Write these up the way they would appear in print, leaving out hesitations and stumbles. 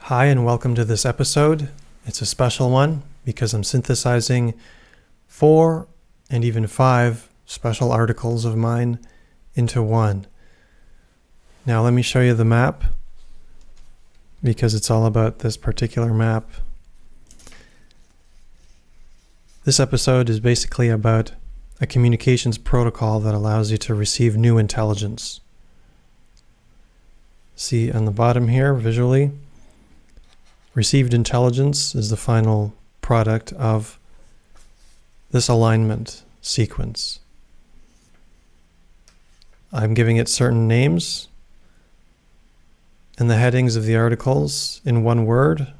Hi, and welcome to this episode. It's a special one because I'm synthesizing 4 and even 5 special articles of mine into one. Now let me show you the map because it's all about this particular map. This episode is basically about a communications protocol that allows you to receive new intelligence. See on the bottom here visually, received intelligence is the final product of this alignment sequence. I'm giving it certain names, and the headings of the articles in one word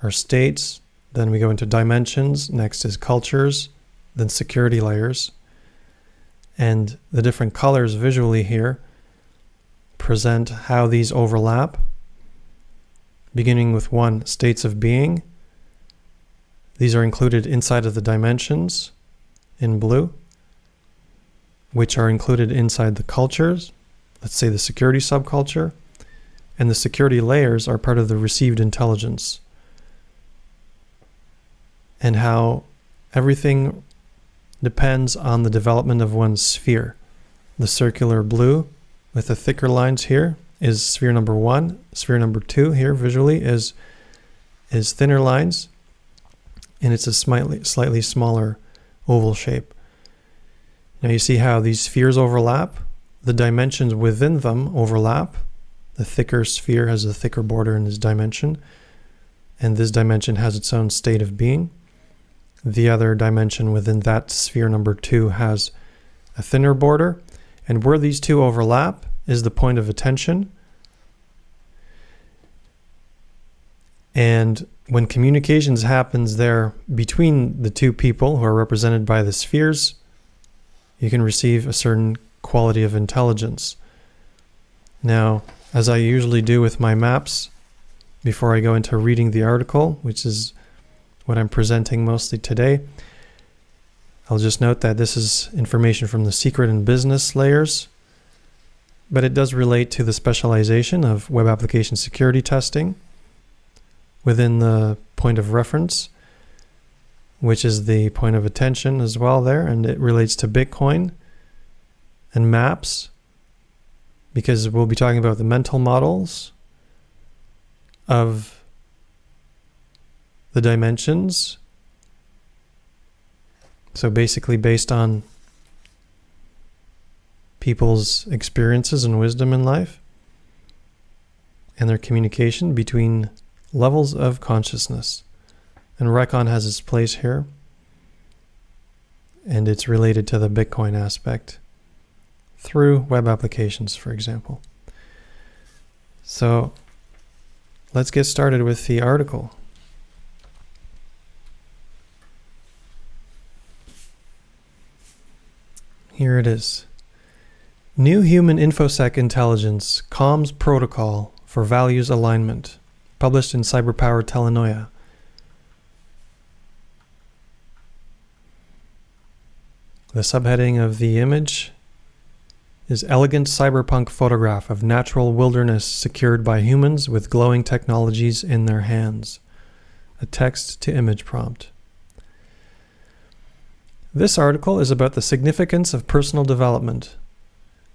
are states, then we go into dimensions, next is cultures, then security layers, and the different colors visually here present how these overlap. Beginning with 1, states of being. These are included inside of the dimensions in blue, which are included inside the cultures, let's say the security subculture, and the security layers are part of the received intelligence. And how everything depends on the development of one's sphere. The circular blue with the thicker lines here is sphere number 1. Sphere number 2 here visually is thinner lines, and it's a slightly smaller oval shape. Now you see how these spheres overlap. The dimensions within them overlap. The thicker sphere has a thicker border in this dimension, and this dimension has its own state of being. The other dimension within that sphere number 2 has a thinner border, and where these two overlap is the point of attention. And when communications happens there between the two people who are represented by the spheres, you can receive a certain quality of intelligence. Now, as I usually do with my maps, before I go into reading the article, which is what I'm presenting mostly today, I'll just note that this is information from the secret and business layers, but it does relate to the specialization of web application security testing within the point of reference, which is the point of attention as well there, and it relates to Bitcoin and maps, because we'll be talking about the mental models of the dimensions. So basically based on people's experiences and wisdom in life and their communication between levels of consciousness. And Recon has its place here, and it's related to the Bitcoin aspect through web applications, for example. So let's get started with the article. Here it is. New Human InfoSec Intelligence Comms Protocol for Values Alignment, published in Cyberpower Telenoia. The subheading of the image is Elegant Cyberpunk Photograph of Natural Wilderness Secured by Humans with Glowing Technologies in Their Hands. A text-to-image prompt. This article is about the significance of personal development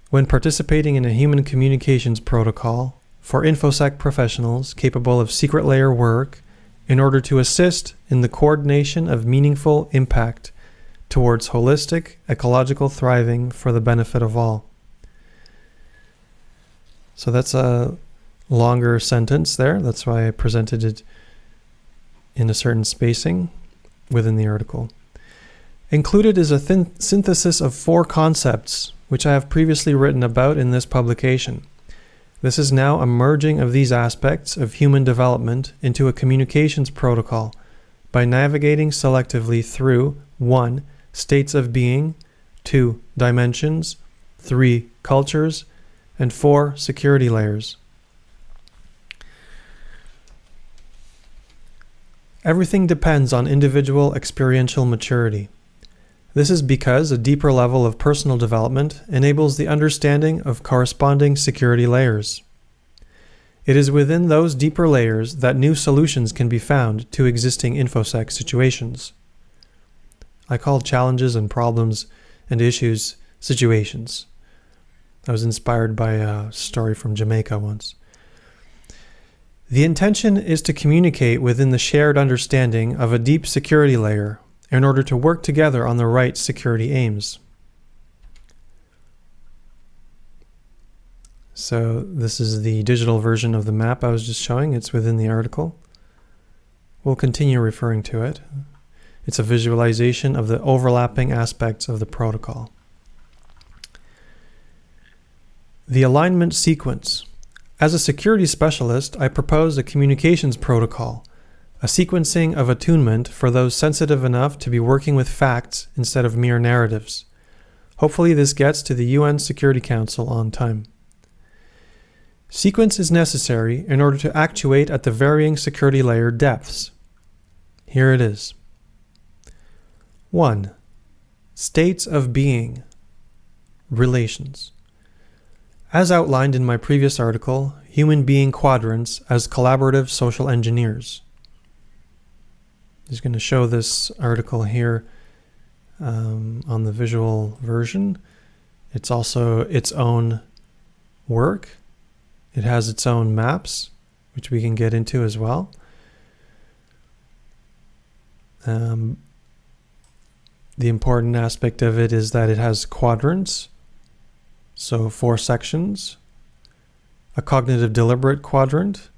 when participating in a human communications protocol for InfoSec professionals capable of secret layer work in order to assist in the coordination of meaningful impact towards holistic ecological thriving for the benefit of all. So that's a longer sentence there. That's why I presented it in a certain spacing within the article. Included is a synthesis of 4 concepts, which I have previously written about in this publication. This is now a merging of these aspects of human development into a communications protocol by navigating selectively through 1, states of being, 2, dimensions, 3, cultures, and 4, security layers. Everything depends on individual experiential maturity. This is because a deeper level of personal development enables the understanding of corresponding security layers. It is within those deeper layers that new solutions can be found to existing InfoSec situations. I call challenges and problems and issues situations. I was inspired by a story from Jamaica once. The intention is to communicate within the shared understanding of a deep security layer in order to work together on the right security aims. So this is the digital version of the map I was just showing. It's within the article. We'll continue referring to it. It's a visualization of the overlapping aspects of the protocol. The alignment sequence. As a security specialist, I propose a communications protocol, a sequencing of attunement for those sensitive enough to be working with facts instead of mere narratives. Hopefully this gets to the UN Security Council on time. Sequence is necessary in order to actuate at the varying security layer depths. Here it is. 1. States of being. Relations. As outlined in my previous article, human being quadrants as collaborative social engineers. I'm just going to show this article here on the visual version. It's also its own work. It has its own maps, which we can get into as well. The important aspect of it is that it has quadrants, so 4 sections, a cognitive deliberate quadrant.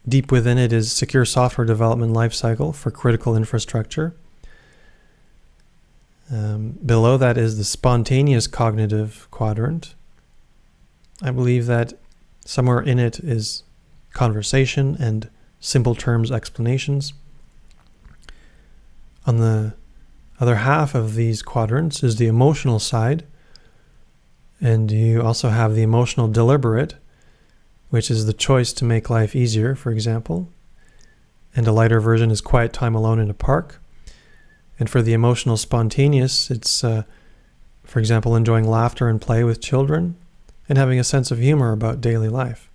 Deep within it is secure software development lifecycle for critical infrastructure. Below that is the spontaneous cognitive quadrant. I believe that somewhere in it is conversation and simple terms explanations. On the other half of these quadrants is the emotional side, and you also have the emotional deliberate, which is the choice to make life easier, for example. And a lighter version is quiet time alone in a park. And for the emotional spontaneous, it's, for example, enjoying laughter and play with children and having a sense of humor about daily life.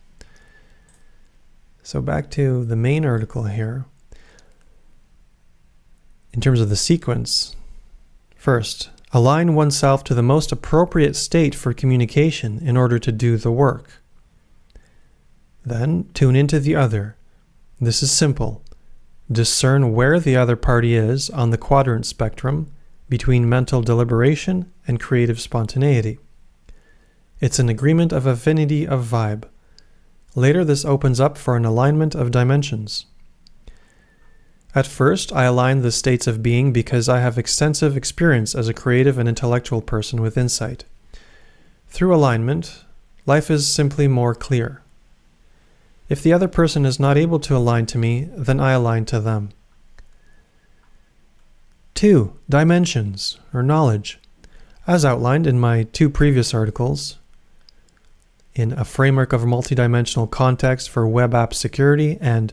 So back to the main article here. In terms of the sequence, first, align oneself to the most appropriate state for communication in order to do the work. Then, tune into the other. This is simple. Discern where the other party is on the quadrant spectrum between mental deliberation and creative spontaneity. It's an agreement of affinity of vibe. Later, this opens up for an alignment of dimensions. At first, I align the states of being because I have extensive experience as a creative and intellectual person with insight. Through alignment, life is simply more clear. If the other person is not able to align to me, then I align to them. 2. Dimensions, or knowledge. As outlined in my 2 previous articles, in A Framework of Multidimensional Context for Web App Security and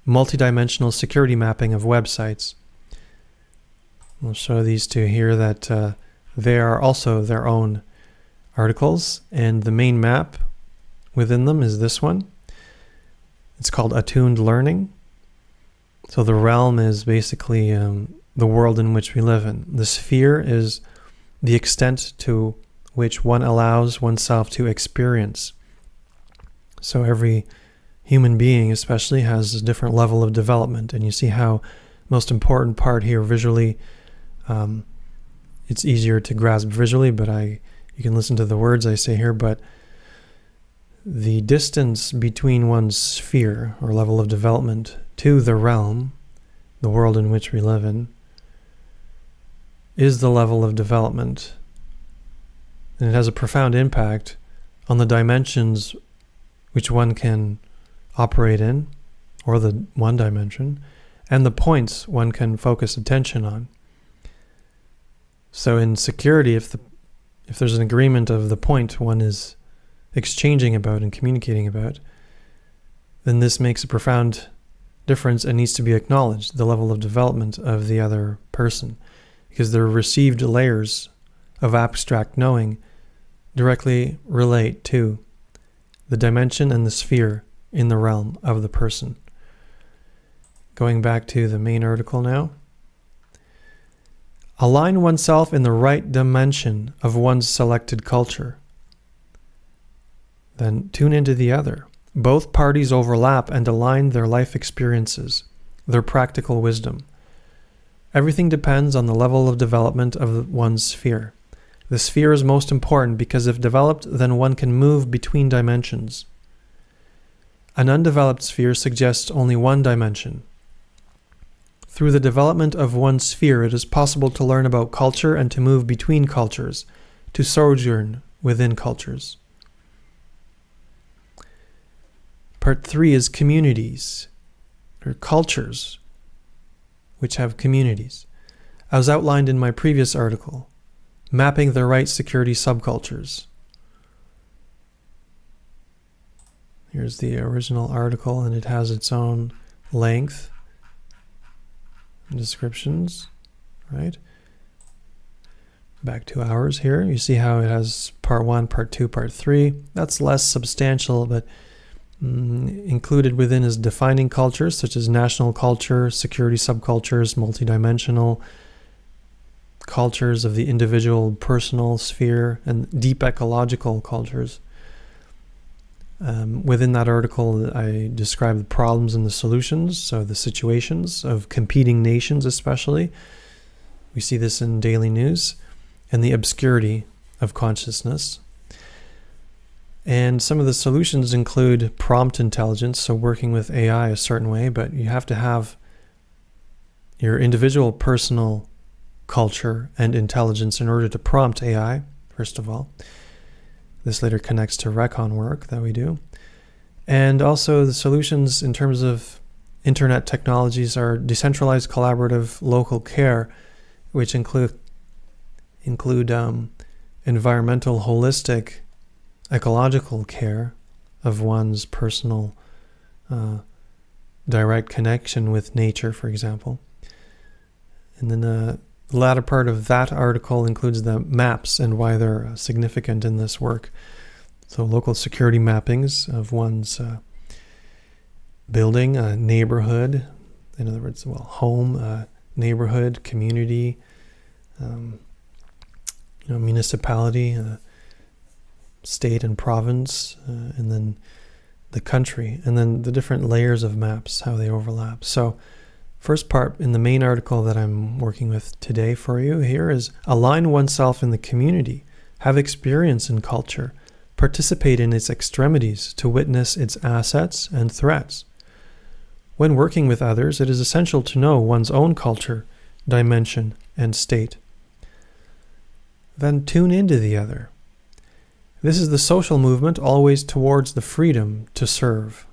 Multidimensional Security Mapping of Websites. We'll show these 2 here that they are also their own articles, and the main map within them is this one. It's called Attuned Learning. So the realm is basically the world in which we live in. The sphere is the extent to which one allows oneself to experience. So every human being especially has a different level of development, and you see how most important part here visually, it's easier to grasp visually, but you can listen to the words I say here, but the distance between one's sphere or level of development to the realm, the world in which we live in, is the level of development. And it has a profound impact on the dimensions which one can operate in, or the one dimension, and the points one can focus attention on. So in security, if there's an agreement of the point one is exchanging about and communicating about, then this makes a profound difference and needs to be acknowledged, the level of development of the other person, because the received layers of abstract knowing directly relate to the dimension and the sphere in the realm of the person. Going back to the main article now. Align oneself in the right dimension of one's selected culture. Then tune into the other. Both parties overlap and align their life experiences, their practical wisdom. Everything depends on the level of development of one's sphere. The sphere is most important because if developed, then one can move between dimensions. An undeveloped sphere suggests only one dimension. Through the development of one's sphere, it is possible to learn about culture and to move between cultures, to sojourn within cultures. Part 3 is communities, or cultures, which have communities. As outlined in my previous article, mapping the right security subcultures. Here's the original article, and it has its own length and descriptions, right? Back to ours here. You see how it has part 1, part 2, part 3. That's less substantial, but included within is defining cultures, such as national culture, security subcultures, multidimensional cultures of the individual personal sphere, and deep ecological cultures. Within that article, I describe the problems and the solutions, so the situations of competing nations especially. We see this in daily news, and the obscurity of consciousness. And some of the solutions include prompt intelligence, so working with AI a certain way, but you have to have your individual personal culture and intelligence in order to prompt AI, first of all. This later connects to recon work that we do. And also the solutions in terms of internet technologies are decentralized, collaborative, local care, which include environmental, holistic, ecological care of one's personal direct connection with nature, for example. And then the latter part of that article includes the maps and why they're significant in this work. So local security mappings of one's building, a neighborhood, in other words, home, neighborhood, community, municipality, state and province, and then the country, and then the different layers of maps, how they overlap. So first part in the main article that I'm working with today for you here is align oneself in the community, have experience in culture, participate in its extremities to witness its assets and threats. When working with others, it is essential to know one's own culture, dimension, and state. Then tune into the other. This is the social movement always towards the freedom to serve.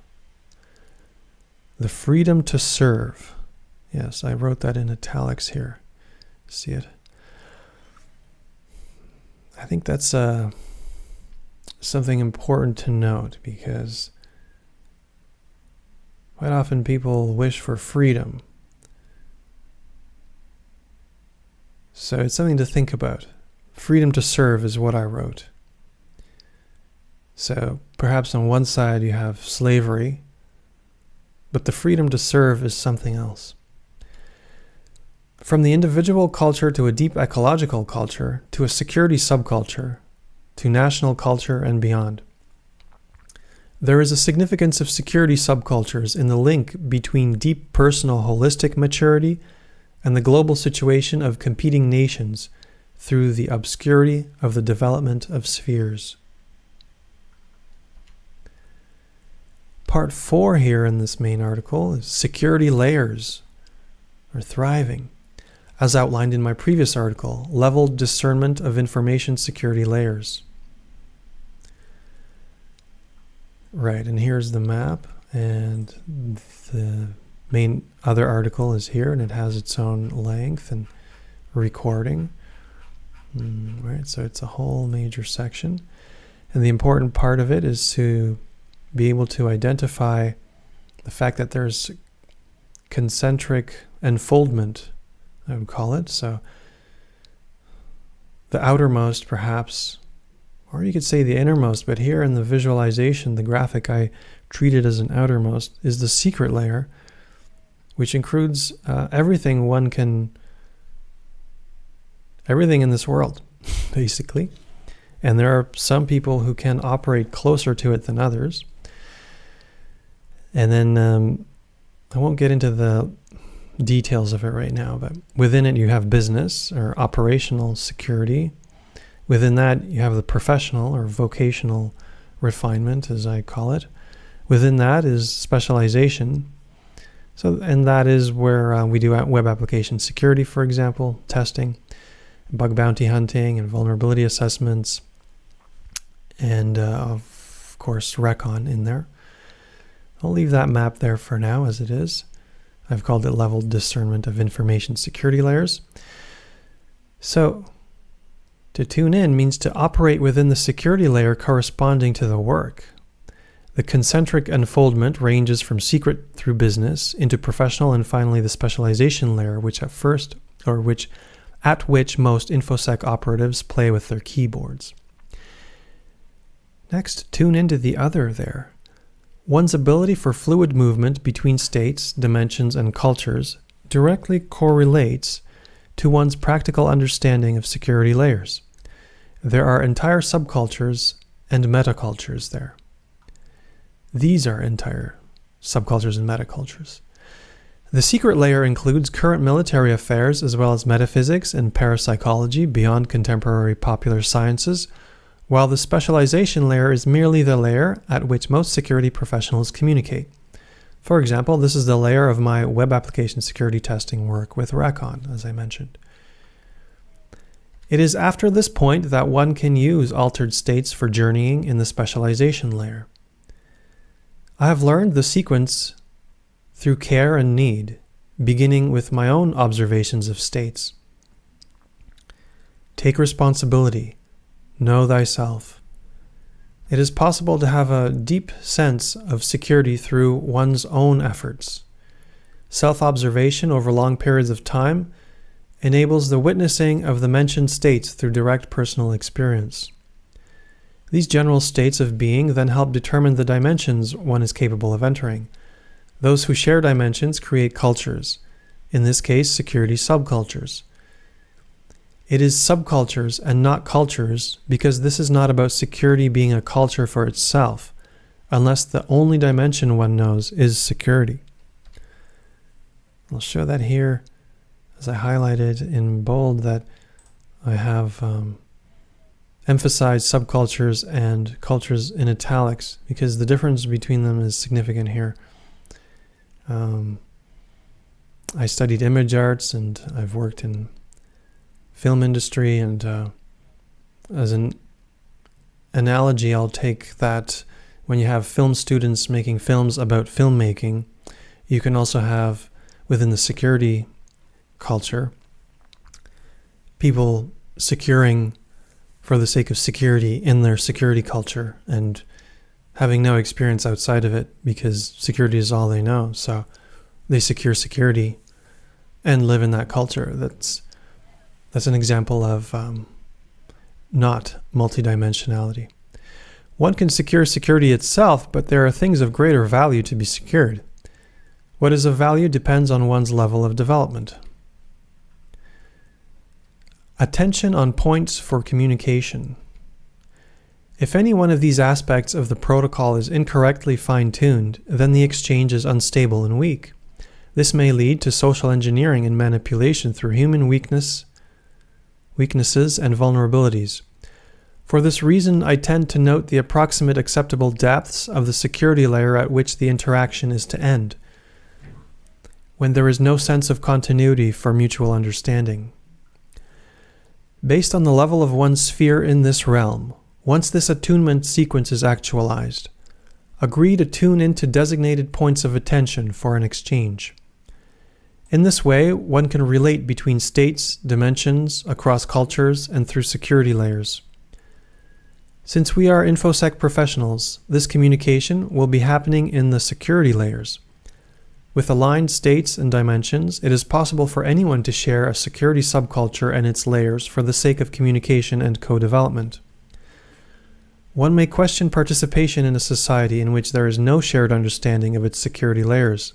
The freedom to serve. Yes, I wrote that in italics here. See it? I think that's something important to note, because quite often people wish for freedom. So it's something to think about. Freedom to serve is what I wrote. So perhaps on one side you have slavery, but the freedom to serve is something else. From the individual culture to a deep ecological culture, to a security subculture, to national culture and beyond. There is a significance of security subcultures in the link between deep personal holistic maturity and the global situation of competing nations through the obscurity of the development of spheres. Part 4 here in this main article is security layers, or thriving. As outlined in my previous article, leveled discernment of information security layers. Right, and here's the map, and the main other article is here, and it has its own length and recording. Right, so it's a whole major section. And the important part of it is to be able to identify the fact that there's concentric enfoldment, I would call it. So the outermost, perhaps, or you could say the innermost, but here in the visualization, the graphic, I treated as an outermost, is the secret layer, which includes everything in this world, basically. And there are some people who can operate closer to it than others. And then I won't get into the details of it right now, but within it you have business or operational security. Within that you have the professional or vocational refinement, as I call it. Within that is specialization. And that is where we do web application security, for example, testing, bug bounty hunting, and vulnerability assessments, and of course recon in there. I'll leave that map there for now as it is. I've called it level discernment of information security layers. So to tune in means to operate within the security layer corresponding to the work. The concentric unfoldment ranges from secret through business into professional and finally the specialization layer, at which most InfoSec operatives play with their keyboards. Next, tune into the other there. One's ability for fluid movement between states, dimensions, and cultures directly correlates to one's practical understanding of security layers. There are entire subcultures and metacultures there. These are entire subcultures and metacultures. The secret layer includes current military affairs as well as metaphysics and parapsychology beyond contemporary popular sciences, while the specialization layer is merely the layer at which most security professionals communicate. For example, this is the layer of my web application security testing work with Recon, as I mentioned. It is after this point that one can use altered states for journeying in the specialization layer. I have learned the sequence through care and need, beginning with my own observations of states. Take responsibility. Know thyself. It is possible to have a deep sense of security through one's own efforts. Self-observation over long periods of time enables the witnessing of the mentioned states through direct personal experience. These general states of being then help determine the dimensions one is capable of entering. Those who share dimensions create cultures, in this case security subcultures. It is subcultures and not cultures because this is not about security being a culture for itself, unless the only dimension one knows is security. I'll show that here as I highlighted in bold that I have emphasized subcultures and cultures in italics because the difference between them is significant here. I studied image arts and I've worked in film industry, and as an analogy, I'll take that when you have film students making films about filmmaking, you can also have within the security culture people securing for the sake of security in their security culture and having no experience outside of it because security is all they know. So they secure security and live in that culture. That's an example of not multidimensionality. One can secure security itself, but there are things of greater value to be secured. What is of value depends on one's level of development. Attention on points for communication. If any one of these aspects of the protocol is incorrectly fine-tuned, then the exchange is unstable and weak. This may lead to social engineering and manipulation through human weaknesses and vulnerabilities. For this reason, I tend to note the approximate acceptable depths of the security layer at which the interaction is to end, when there is no sense of continuity for mutual understanding. Based on the level of one's sphere in this realm, once this attunement sequence is actualized, agree to tune into designated points of attention for an exchange. In this way, one can relate between states, dimensions, across cultures, and through security layers. Since we are InfoSec professionals, this communication will be happening in the security layers. With aligned states and dimensions, it is possible for anyone to share a security subculture and its layers for the sake of communication and co-development. one may question participation in a society in which there is no shared understanding of its security layers.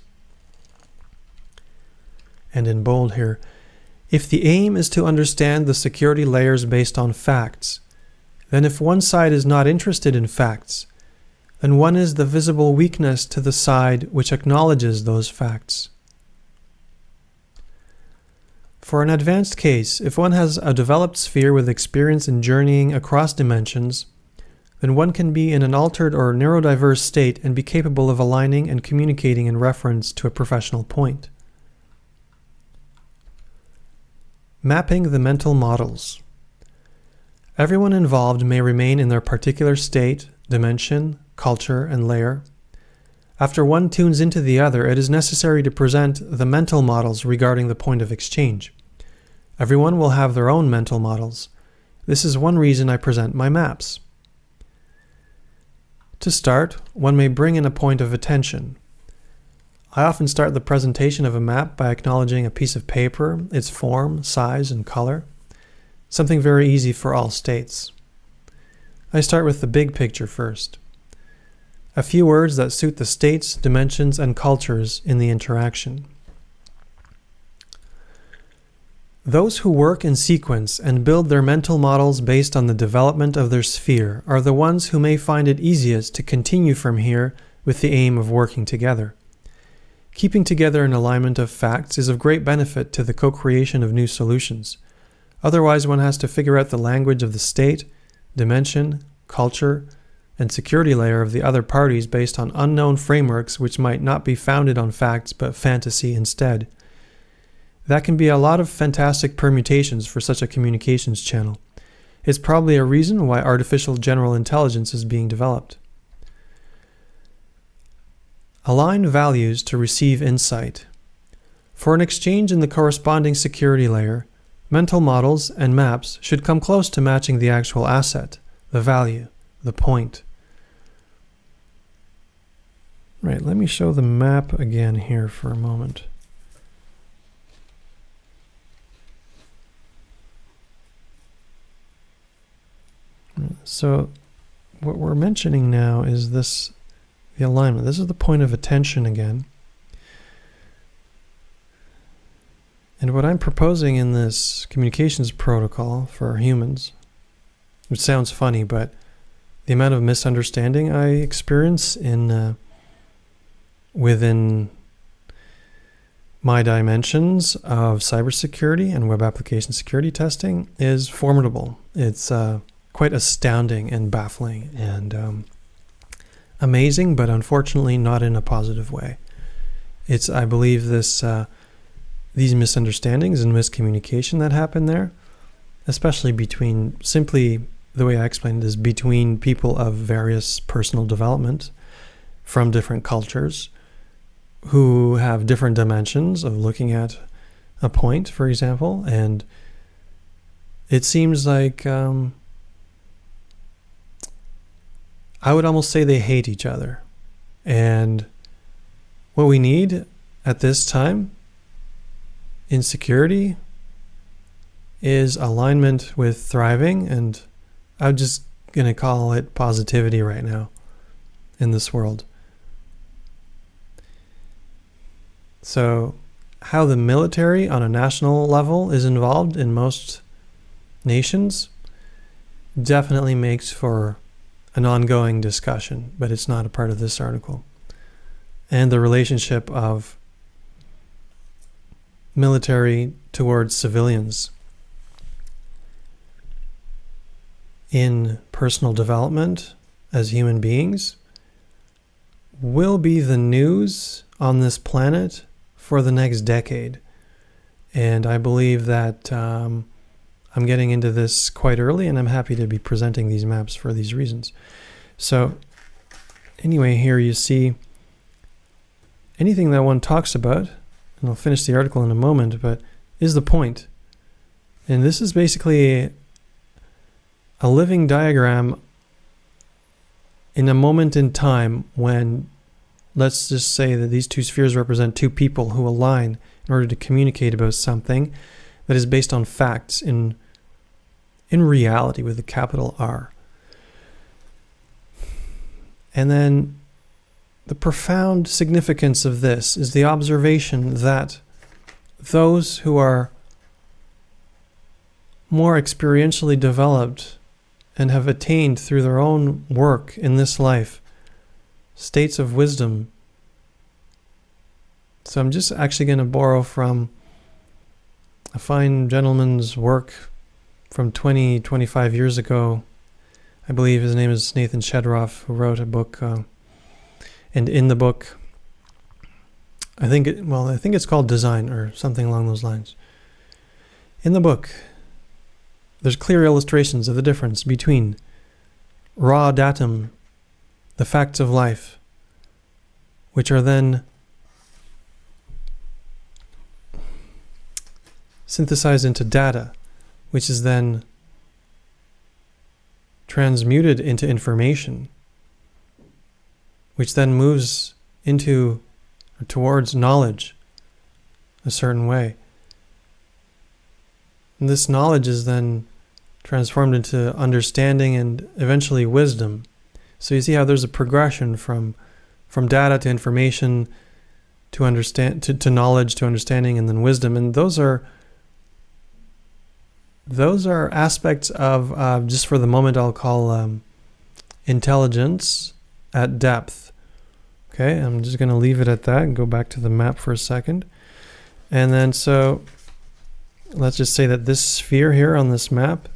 And in bold here, if the aim is to understand the security layers based on facts, then if one side is not interested in facts, then one is the visible weakness to the side which acknowledges those facts. For an advanced case, if one has a developed sphere with experience in journeying across dimensions, then one can be in an altered or neurodiverse state and be capable of aligning and communicating in reference to a professional point. Mapping the mental models. Everyone involved may remain in their particular state, dimension, culture, and layer. After one tunes into the other, it is necessary to present the mental models regarding the point of exchange. Everyone will have their own mental models. This is one reason I present my maps. To start, one may bring in a point of attention. I often start the presentation of a map by acknowledging a piece of paper, its form, size, and color. Something very easy for all states. I start with the big picture first. A few words that suit the states, dimensions, and cultures in the interaction. Those who work in sequence and build their mental models based on the development of their sphere are the ones who may find it easiest to continue from here with the aim of working together. Keeping together an alignment of facts is of great benefit to the co-creation of new solutions. Otherwise, one has to figure out the language of the state, dimension, culture, and security layer of the other parties based on unknown frameworks which might not be founded on facts but fantasy instead. That can be a lot of fantastic permutations for such a communications channel. It's probably a reason why artificial general intelligence is being developed. Align values to receive insight. For an exchange in the corresponding security layer, mental models and maps should come close to matching the actual asset, the value, the point. Right, let me show the map again here for a moment. So what we're mentioning now is the alignment. This is the point of attention again. And what I'm proposing in this communications protocol for humans, which sounds funny, but the amount of misunderstanding I experience within my dimensions of cybersecurity and web application security testing is formidable. It's quite astounding and baffling and amazing, but unfortunately not in a positive way. I believe these misunderstandings and miscommunication that happen there, especially between, simply the way I explained it is between people of various personal development from different cultures who have different dimensions of looking at a point, for example, and it seems like I would almost say they hate each other. And what we need at this time in security is alignment with thriving, and I'm just going to call it positivity right now in this world. So how the military on a national level is involved in most nations definitely makes for an ongoing discussion, but it's not a part of this article. And the relationship of military towards civilians in personal development as human beings will be the news on this planet for the next decade. And I believe that I'm getting into this quite early, and I'm happy to be presenting these maps for these reasons. So anyway, here you see anything that one talks about, and I'll finish the article in a moment, but is the point. And this is basically a living diagram in a moment in time when, let's just say that these two spheres represent two people who align in order to communicate about something that is based on facts in reality with a capital R. And then the profound significance of this is the observation that those who are more experientially developed and have attained through their own work in this life states of wisdom. So I'm just actually going to borrow from a fine gentleman's work from 25 years ago. I believe his name is Nathan Shedroff, who wrote a book, and in the book, I think it's called Design or something along those lines. In the book, there's clear illustrations of the difference between raw datum, the facts of life, which are then synthesized into data, which is then transmuted into information, which then moves into or towards knowledge a certain way. And this knowledge is then transformed into understanding and eventually wisdom. So you see how there's a progression from data to information to understand to knowledge to understanding and then wisdom. And those are aspects of just for the moment I'll call intelligence at depth. Okay, I'm just going to leave it at that and go back to the map for a second. And then so let's just say that this sphere here on this map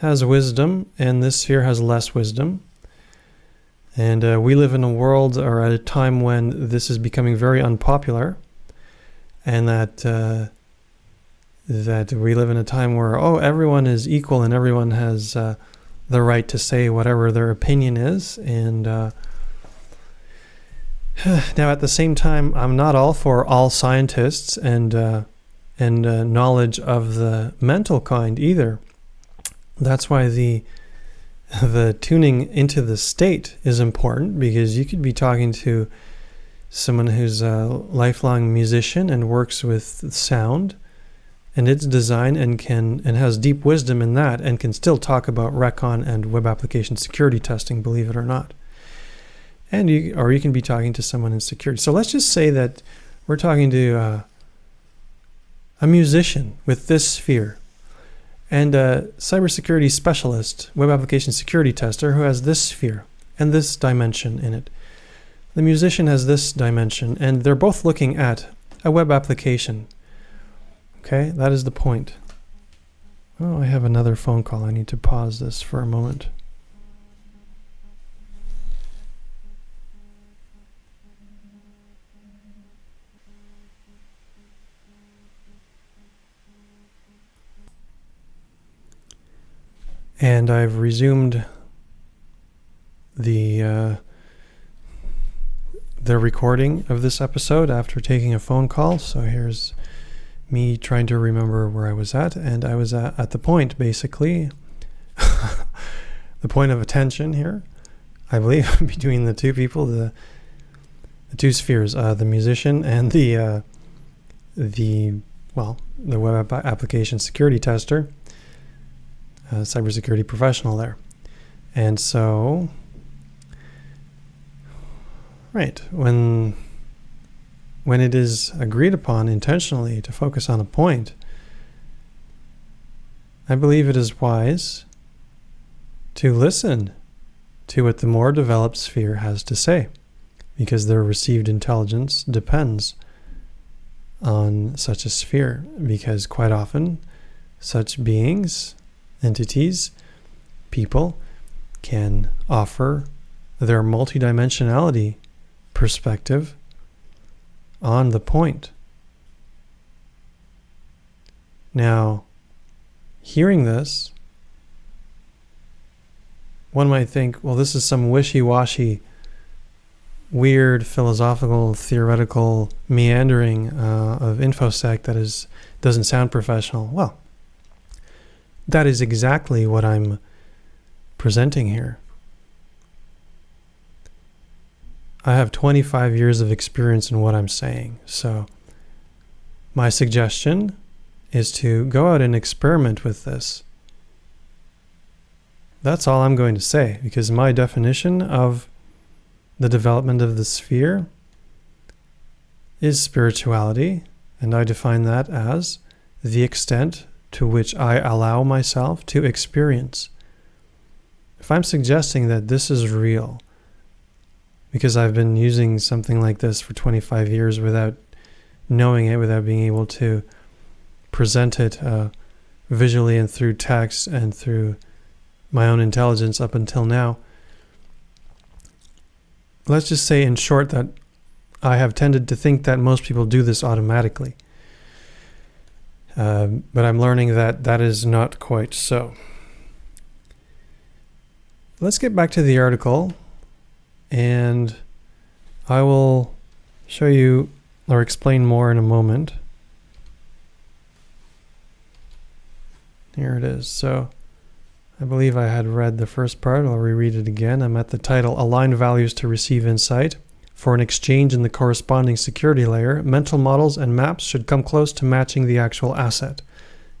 has wisdom and this sphere has less wisdom. And we live in a world or at a time when this is becoming very unpopular, and that we live in a time where, everyone is equal and everyone has the right to say whatever their opinion is. And now at the same time, I'm not all for all scientists and knowledge of the mental kind either. That's why the tuning into the state is important, because you could be talking to someone who's a lifelong musician and works with sound and its design and has deep wisdom in that and can still talk about recon and web application security testing, believe it or not. And you can be talking to someone in security. So let's just say that we're talking to a musician with this sphere and a cybersecurity specialist, web application security tester, who has this sphere and this dimension in it. The musician has this dimension, and they're both looking at a web application. Okay, that is the point. Oh, I have another phone call. I need to pause this for a moment. And I've resumed the recording of this episode after taking a phone call. So here's me trying to remember where I was at. And I was at the point, basically, the point of attention here, I believe, between the two people, the two spheres, the musician and the web application security tester. Cybersecurity professional there. And so, right, when it is agreed upon intentionally to focus on a point, I believe it is wise to listen to what the more developed sphere has to say, because their received intelligence depends on such a sphere, because quite often such beings, entities, people can offer their multidimensionality perspective on the point. Now, hearing this, one might think, well, this is some wishy-washy, weird, philosophical, theoretical meandering of InfoSec that doesn't sound professional. Well, that is exactly what I'm presenting here. I have 25 years of experience in what I'm saying. So my suggestion is to go out and experiment with this. That's all I'm going to say, because my definition of the development of the sphere is spirituality, and I define that as the extent to which I allow myself to experience. If I'm suggesting that this is real, because I've been using something like this for 25 years without knowing it, without being able to present it visually and through text and through my own intelligence up until now, let's just say in short that I have tended to think that most people do this automatically. But I'm learning that that is not quite so. Let's get back to the article, and I will show you or explain more in a moment. Here it is. So I believe I had read the first part. I'll reread it again. I'm at the title, Align Values to Receive Insight. For an exchange in the corresponding security layer, mental models and maps should come close to matching the actual asset,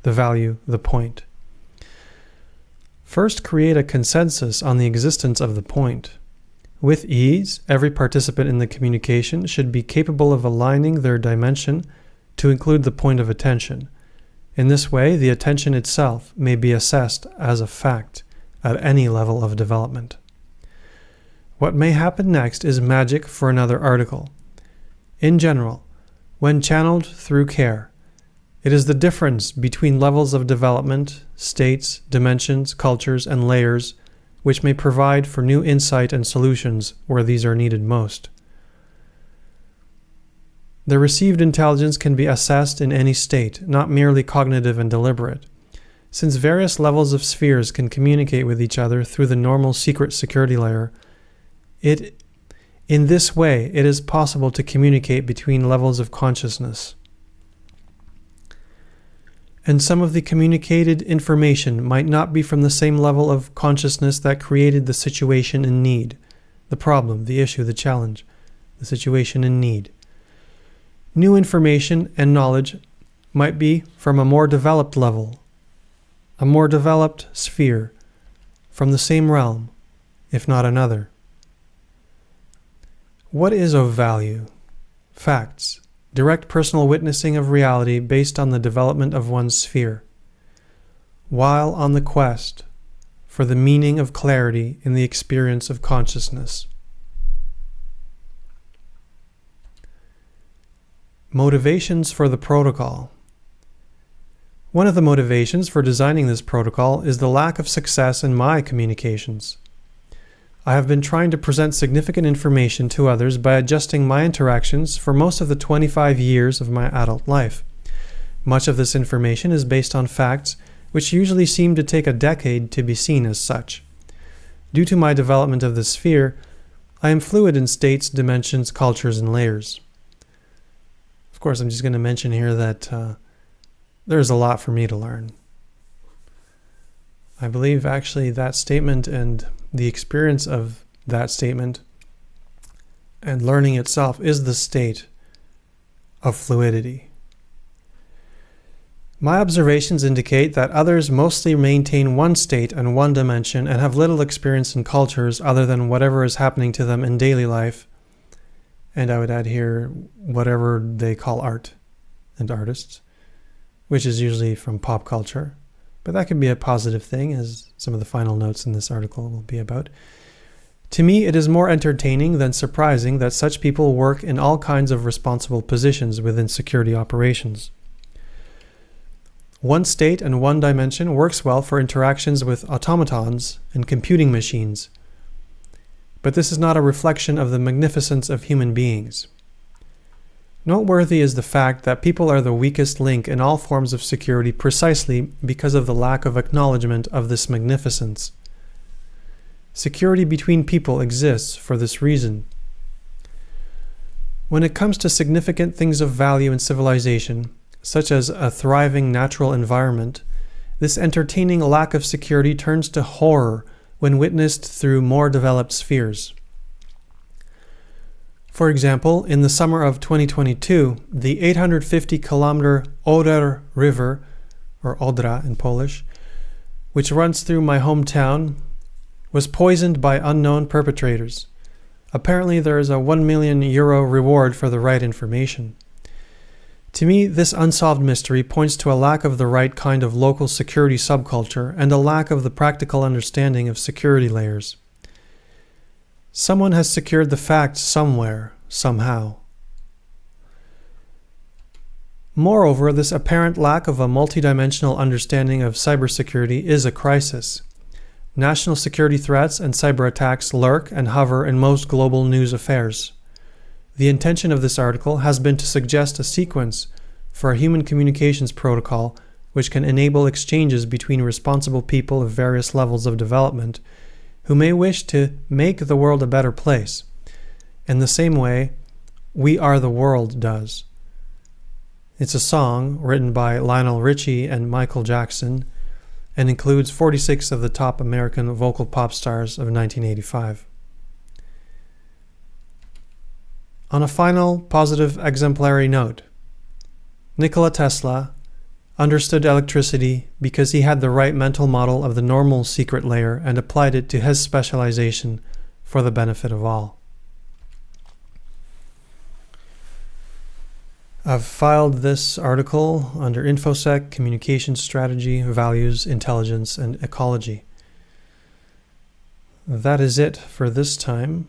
the value, the point. First, create a consensus on the existence of the point. With ease, every participant in the communication should be capable of aligning their dimension to include the point of attention. In this way, the attention itself may be assessed as a fact at any level of development. What may happen next is magic for another article. In general, when channeled through care, it is the difference between levels of development, states, dimensions, cultures, and layers which may provide for new insight and solutions where these are needed most. The received intelligence can be assessed in any state, not merely cognitive and deliberate. Since various levels of spheres can communicate with each other through the normal secret security layer, in this way, it is possible to communicate between levels of consciousness. And some of the communicated information might not be from the same level of consciousness that created the situation in need, the problem, the issue, the challenge, the situation in need. New information and knowledge might be from a more developed level, a more developed sphere, from the same realm, if not another. What is of value? Facts. Direct personal witnessing of reality based on the development of one's sphere, while on the quest for the meaning of clarity in the experience of consciousness. Motivations for the protocol. One of the motivations for designing this protocol is the lack of success in my communications. I have been trying to present significant information to others by adjusting my interactions for most of the 25 years of my adult life. Much of this information is based on facts which usually seem to take a decade to be seen as such. Due to my development of the sphere, I am fluid in states, dimensions, cultures, and layers. Of course, I'm just going to mention here that there's a lot for me to learn. I believe actually that statement and the experience of that statement and learning itself is the state of fluidity. My observations indicate that others mostly maintain one state and one dimension and have little experience in cultures other than whatever is happening to them in daily life, and I would add here whatever they call art and artists, which is usually from pop culture. But that can be a positive thing, as some of the final notes in this article will be about. To me, it is more entertaining than surprising that such people work in all kinds of responsible positions within security operations. One state and one dimension works well for interactions with automatons and computing machines, but this is not a reflection of the magnificence of human beings. Noteworthy is the fact that people are the weakest link in all forms of security precisely because of the lack of acknowledgement of this magnificence. Security between people exists for this reason. When it comes to significant things of value in civilization, such as a thriving natural environment, this entertaining lack of security turns to horror when witnessed through more developed spheres. For example, in the summer of 2022, the 850-kilometer Oder River, or Odra in Polish, which runs through my hometown, was poisoned by unknown perpetrators. Apparently there is a €1 million reward for the right information. To me, this unsolved mystery points to a lack of the right kind of local security subculture and a lack of the practical understanding of security layers. Someone has secured the facts somewhere, somehow. Moreover, this apparent lack of a multidimensional understanding of cybersecurity is a crisis. National security threats and cyber attacks lurk and hover in most global news affairs. The intention of this article has been to suggest a sequence for a human communications protocol which can enable exchanges between responsible people of various levels of development who may wish to make the world a better place, in the same way We Are the World does. It's a song written by Lionel Richie and Michael Jackson and includes 46 of the top American vocal pop stars of 1985. On a final, positive, exemplary note, Nikola Tesla understood electricity because he had the right mental model of the normal secret layer and applied it to his specialization for the benefit of all. I've filed this article under InfoSec, Communication Strategy, Values, Intelligence, and Ecology. That is it for this time.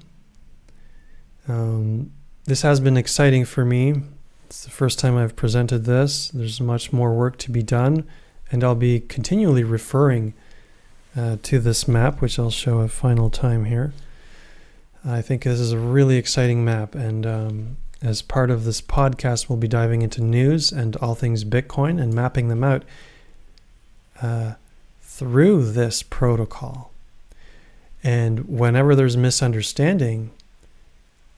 This has been exciting for me. It's the first time I've presented this. There's much more work to be done, and I'll be continually referring to this map, which I'll show a final time here. I think this is a really exciting map, and as part of this podcast, we'll be diving into news and all things Bitcoin and mapping them out through this protocol. And whenever there's misunderstanding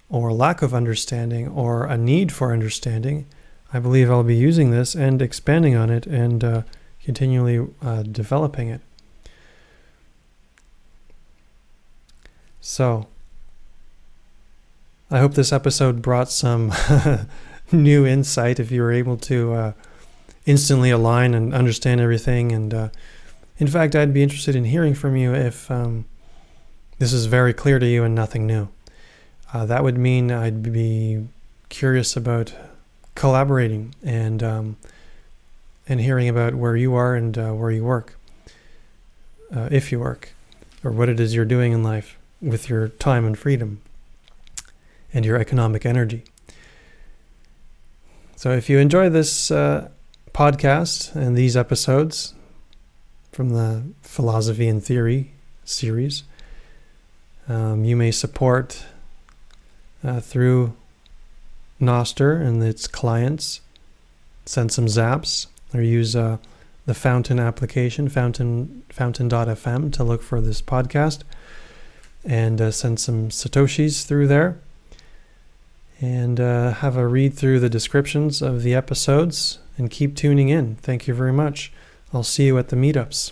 or lack of understanding or a need for understanding, I believe I'll be using this and expanding on it and continually developing it. So, I hope this episode brought some new insight if you were able to instantly align and understand everything. And in fact, I'd be interested in hearing from you if this is very clear to you and nothing new. That would mean I'd be curious about collaborating and hearing about where you are and where you work, if you work, or what it is you're doing in life with your time and freedom and your economic energy. So if you enjoy this podcast and these episodes from the Philosophy and Theory series, you may support through NOSTR and its clients, send some zaps, or use the Fountain application, fountain.fm, to look for this podcast, and send some Satoshis through there. And have a read through the descriptions of the episodes and keep tuning in. Thank you very much. I'll see you at the meetups.